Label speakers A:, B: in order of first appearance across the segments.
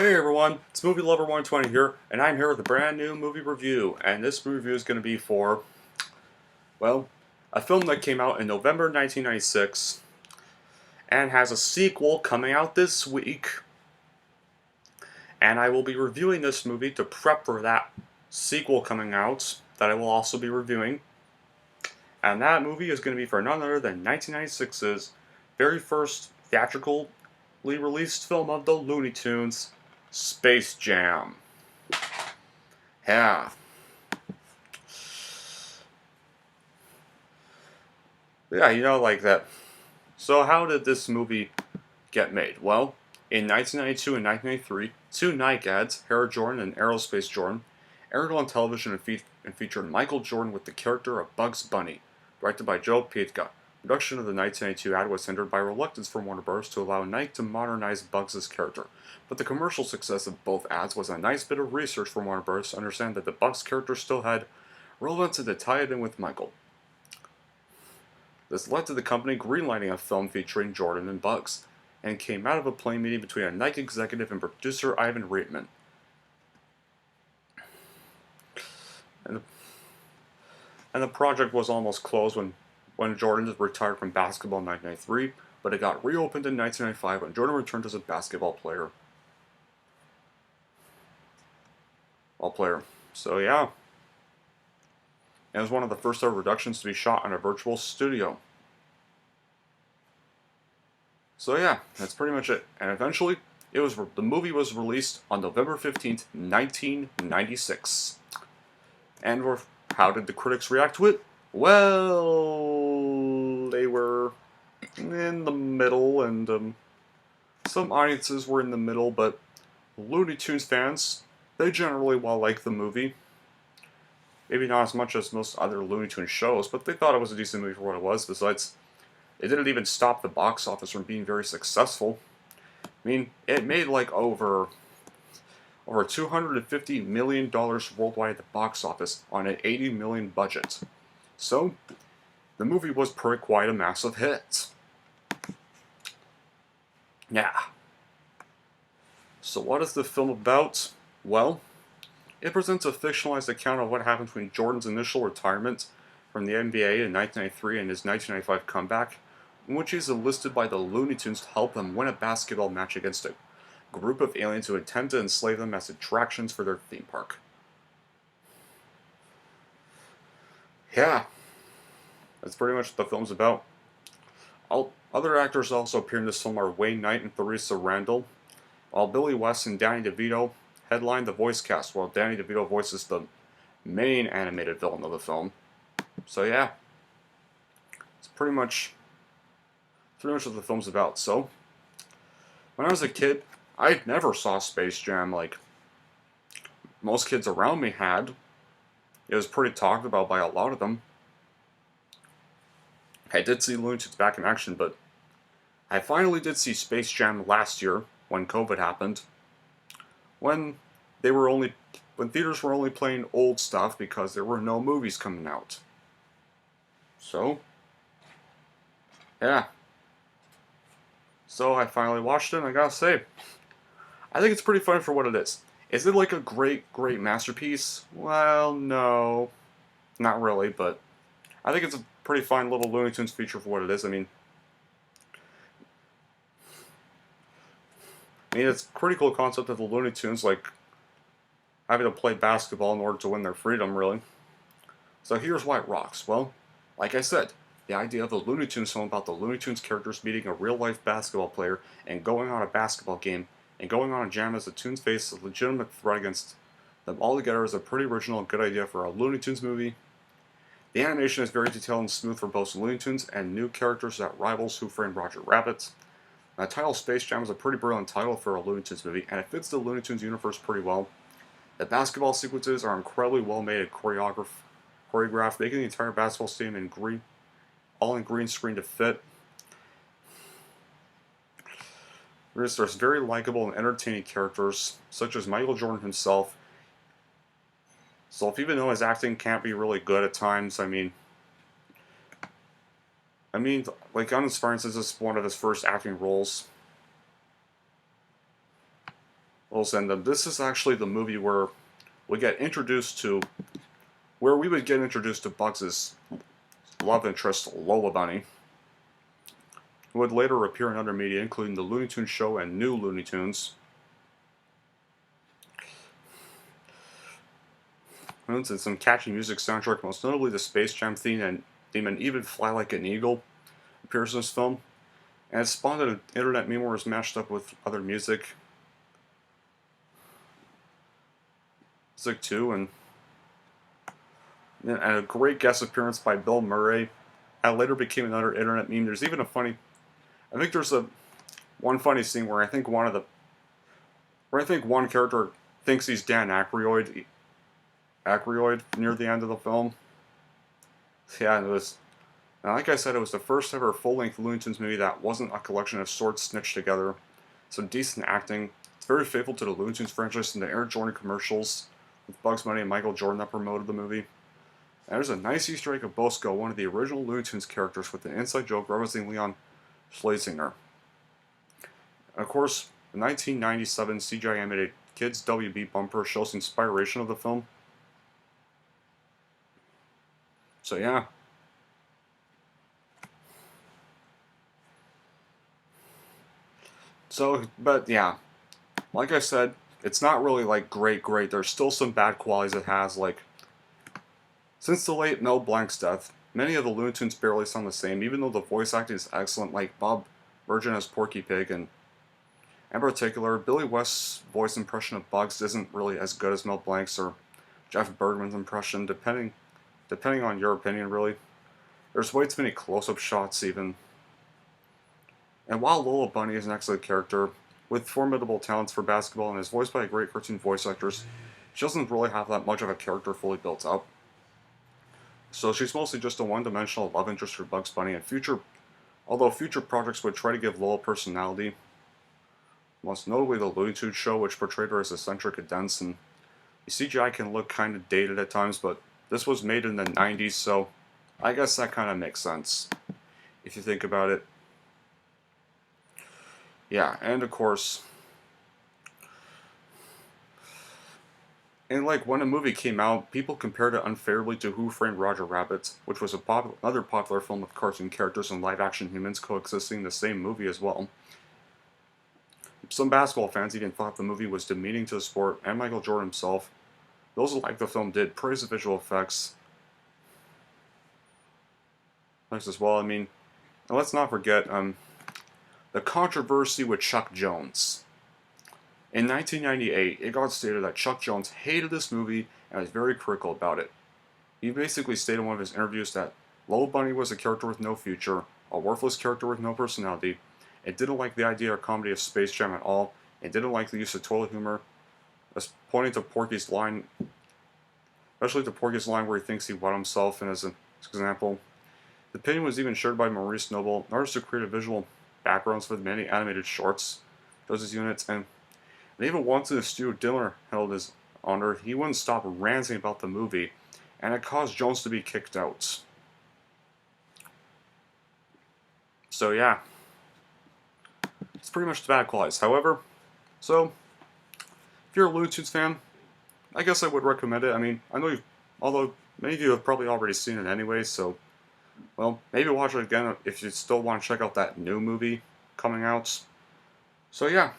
A: Hey everyone, it's Movie Lover 120 here, and I'm here with a brand new movie review. And this movie review is going to be for, well, a film that came out in November 1996 and has a sequel coming out this week. And I will be reviewing this movie to prep for that sequel coming out that I will also be reviewing. And that movie is going to be for none other than 1996's very first theatrically released film of the Looney Tunes, Space Jam. Yeah. Yeah, like that. So how did this movie get made? Well, in 1992 and 1993, two Nike ads, Air Jordan and Aerospace Jordan, aired on television and featured Michael Jordan with the character of Bugs Bunny, directed by Joe Pytka. Production of the 1992 ad was hindered by reluctance from Warner Bros. To allow Nike to modernize Bugs' character, but the commercial success of both ads was a nice bit of research for Warner Bros. To understand that the Bugs character still had relevance and to tie it in with Michael. This led to the company greenlighting a film featuring Jordan and Bugs, and came out of a plane meeting between a Nike executive and producer Ivan Reitman. And the project was almost closed when Jordan retired from basketball in 1993, but it got reopened in 1995 when Jordan returned as a basketball player. So yeah. It was one of the first ever productions to be shot in a virtual studio. So yeah, that's pretty much it. And eventually, the movie was released on November 15th, 1996. And how did the critics react to it? Well, they were in the middle, and some audiences were in the middle, but Looney Tunes fans, they generally like the movie. Maybe not as much as most other Looney Tunes shows, but they thought it was a decent movie for what it was. Besides, it didn't even stop the box office from being very successful. I mean, it made like over $250 million worldwide at the box office on an $80 million budget. So, the movie was quite a massive hit. Yeah. So what is the film about? Well, it presents a fictionalized account of what happened between Jordan's initial retirement from the NBA in 1993 and his 1995 comeback, in which he is enlisted by the Looney Tunes to help them win a basketball match against a group of aliens who attempt to enslave them as attractions for their theme park. Yeah, that's pretty much what the film's about. Other actors also appear in this film are Wayne Knight and Theresa Randall, while Billy West and Danny DeVito headline the voice cast, while Danny DeVito voices the main animated villain of the film. So yeah, it's pretty much what the film's about. So, when I was a kid, I never saw Space Jam like most kids around me had. It was pretty talked about by a lot of them. I did see Looney Tunes back in action, but I finally did see Space Jam last year when COVID happened. When theaters were only playing old stuff because there were no movies coming out. So, yeah. So I finally watched it, and I gotta say, I think it's pretty fun for what it is. Is it like a great masterpiece? Well, no. Not really, but I think it's a pretty fine little Looney Tunes feature for what it is. I mean, it's a pretty cool concept of the Looney Tunes, like having to play basketball in order to win their freedom, really. So here's why it rocks. Well, like I said, the idea of a Looney Tunes film about the Looney Tunes characters meeting a real-life basketball player and going on a basketball game and going on a jam as the Toons face a legitimate threat against them all together is a pretty original and good idea for a Looney Tunes movie. The animation is very detailed and smooth for both Looney Tunes and new characters that rivals Who Framed Roger Rabbit. The title Space Jam is a pretty brilliant title for a Looney Tunes movie, and it fits the Looney Tunes universe pretty well. The basketball sequences are incredibly well made and choreographed, making the entire basketball stadium all in green screen to fit. There's very likable and entertaining characters, such as Michael Jordan himself. So even though his acting can't be really good at times, I mean, like Uninspiring, this is one of his first acting roles. And this is actually the movie where we get introduced to, where we would get introduced to Bugs' love interest, Lola Bunny, who would later appear in other media, including the Looney Tunes show and New Looney Tunes. And some catchy music soundtrack, most notably the Space Jam theme and even Fly Like an Eagle appears in this film. And it spawned an internet meme where it's mashed up with other music too, and a great guest appearance by Bill Murray. That later became another internet meme. There's even one funny scene where I think one character thinks he's Dan Aykroyd near the end of the film. Yeah, and like I said, it was the first ever full-length Looney Tunes movie that wasn't a collection of shorts stitched together. Some decent acting. It's very faithful to the Looney Tunes franchise and the Air Jordan commercials with Bugs Bunny and Michael Jordan that promoted the movie. And there's a nice Easter egg of Bosco, one of the original Looney Tunes characters, with an inside joke referencing Leon Schlesinger. And of course, the 1997 CGI animated Kids WB bumper shows inspiration of the film. So yeah. But yeah, like I said, it's not really like great. There's still some bad qualities it has, like, since the late Mel Blanc's death, many of the Looney Tunes barely sound the same, even though the voice acting is excellent, like Bob Virgin as Porky Pig, and in particular, Billy West's voice impression of Bugs isn't really as good as Mel Blanc's or Jeff Bergman's impression, depending on your opinion, really. There's way too many close-up shots, even. And while Lola Bunny is an excellent character, with formidable talents for basketball and is voiced by great cartoon voice actors, she doesn't really have that much of a character fully built up. So she's mostly just a one-dimensional love interest for Bugs Bunny, although future projects would try to give Lola personality, most notably the Looney Tunes show, which portrayed her as eccentric and dense, and the CGI can look kind of dated at times, but this was made in the 90s, so I guess that kind of makes sense, if you think about it. Yeah, and of course, and like when the movie came out, people compared it unfairly to Who Framed Roger Rabbit, which was another popular film with cartoon characters and live-action humans coexisting in the same movie as well. Some basketball fans even thought the movie was demeaning to the sport, and Michael Jordan himself. Those who liked the film did praise the visual effects as well. I mean, and let's not forget the controversy with Chuck Jones. In 1998, it got stated that Chuck Jones hated this movie and was very critical about it. He basically stated in one of his interviews that Lola Bunny was a character with no future, a worthless character with no personality, and didn't like the idea or comedy of Space Jam at all, and didn't like the use of toilet humor, pointing to Porky's line, especially to Porky's line where he thinks he wet himself, and as an example. The opinion was even shared by Maurice Noble, an artist who created visual backgrounds for the many animated shorts, those units, and even once in a studio dinner held his honor, he wouldn't stop ranting about the movie, and it caused Jones to be kicked out. So yeah, it's pretty much the bad qualities. However, so if you're a Looney Tunes fan, I guess I would recommend it. I mean, I know although many of you have probably already seen it anyway, so, well, maybe watch it again if you still want to check out that new movie coming out. So yeah,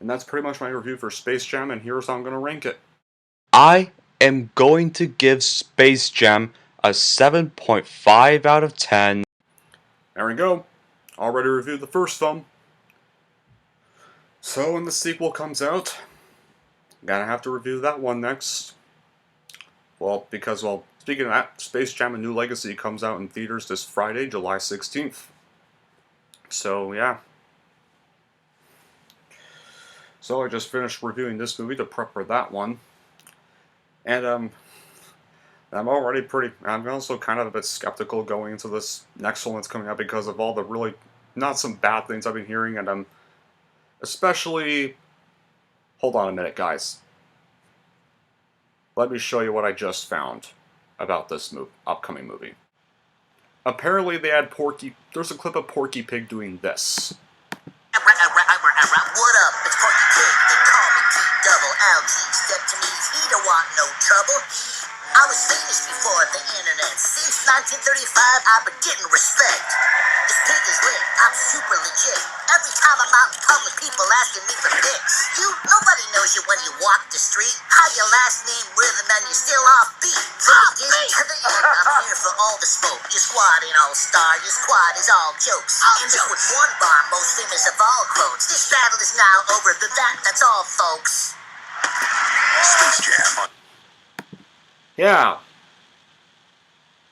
A: and that's pretty much my review for Space Jam, and here's how I'm going to rank it. I am going to give Space Jam a 7.5 out of 10. There we go. Already reviewed the first film. So when the sequel comes out, gonna have to review that one next. Well, because, well, speaking of that, Space Jam: A New Legacy comes out in theaters this Friday, July 16th. So, yeah. So I just finished reviewing this movie to prep for that one. And, I'm also kind of a bit skeptical going into this next one that's coming out because of all the really, not some bad things I've been hearing, and especially, hold on a minute, guys. Let me show you what I just found about this upcoming movie. Apparently they had there's a clip of Porky Pig doing this.
B: What up? It's Porky Pig. They call me want no trouble. I was famous before the internet. Since 1935, I've been getting respect. This pig is lit. I'm super legit. Every time I'm out in public, people asking me for pics. Nobody knows you when you walk the street. How your last name rhythm and you're still offbeat. From the beginning to the end, I'm here for all the smoke. Your squad ain't all star. Your squad is all jokes. And just with one bar, most famous of all quotes. This battle is now over. That's all, folks.
C: Space Jam.
A: Yeah.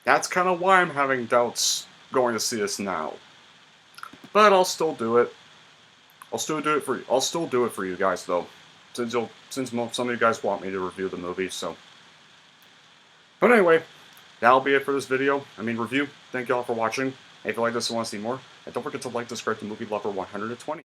A: That's kind of why I'm having doubts going to see this now. But I'll still do it. I'll still do it for you guys though. Since some of you guys want me to review the movie, so. But anyway, that'll be it for this video. Review. Thank you all for watching. If you like this and want to see more, and don't forget to like, subscribe to Movie Lover 120.